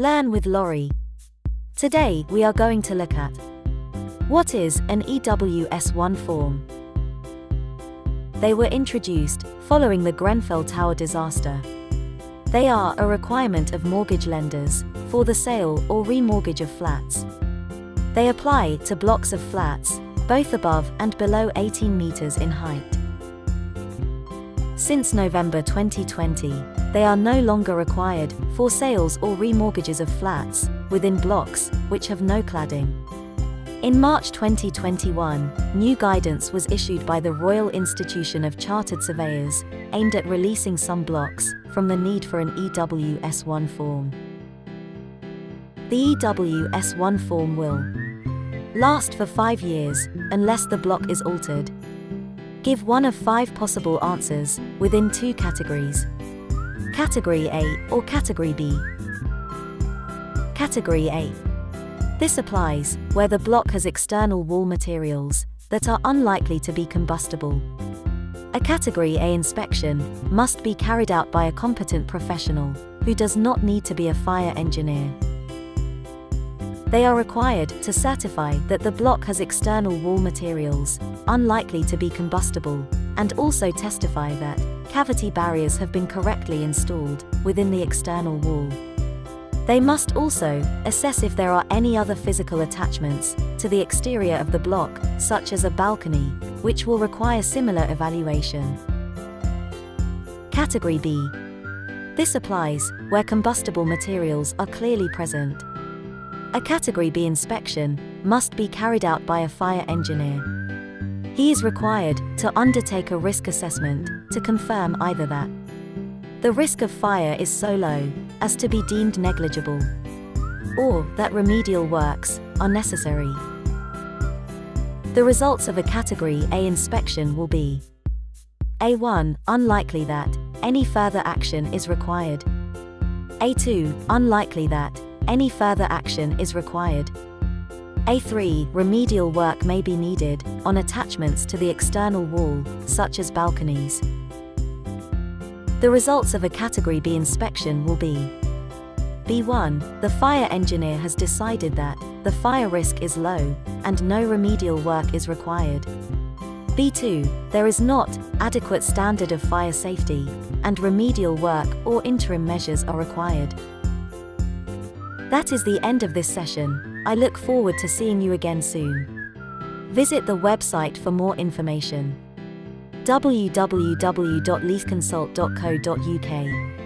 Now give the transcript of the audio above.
Learn with Laurie. Today we are going to look at what is an EWS1 form. They were introduced following the Grenfell Tower disaster. They are a requirement of mortgage lenders for the sale or remortgage of flats. They apply to blocks of flats, both above and below 18 meters in height. Since November 2020, they are no longer required for sales or remortgages of flats within blocks which have no cladding. In March 2021, new guidance was issued by the Royal Institution of Chartered Surveyors, aimed at releasing some blocks from the need for an EWS1 form. The EWS1 form will last for 5 years, unless the block is altered. Give one of 5 possible answers within 2 categories: Category A or Category B. Category A. This applies where the block has external wall materials that are unlikely to be combustible. A Category A inspection must be carried out by a competent professional who does not need to be a fire engineer. They are required to certify that the block has external wall materials unlikely to be combustible, and also testify that cavity barriers have been correctly installed within the external wall. They must also assess if there are any other physical attachments to the exterior of the block, such as a balcony, which will require similar evaluation. Category B. This applies where combustible materials are clearly present. A Category B inspection must be carried out by a fire engineer. He is required to undertake a risk assessment to confirm either that the risk of fire is so low as to be deemed negligible, or that remedial works are necessary. The results of a Category A inspection will be: A1, unlikely that any further action is required. A2, unlikely that any further action is required. A3, remedial work may be needed on attachments to the external wall, such as balconies. The results of a Category B inspection will be: B1, the fire engineer has decided that the fire risk is low and no remedial work is required. B2, there is not adequate standard of fire safety and remedial work or interim measures are required. That is the end of this session. I look forward to seeing you again soon. Visit the website for more information: www.leaseconsult.co.uk.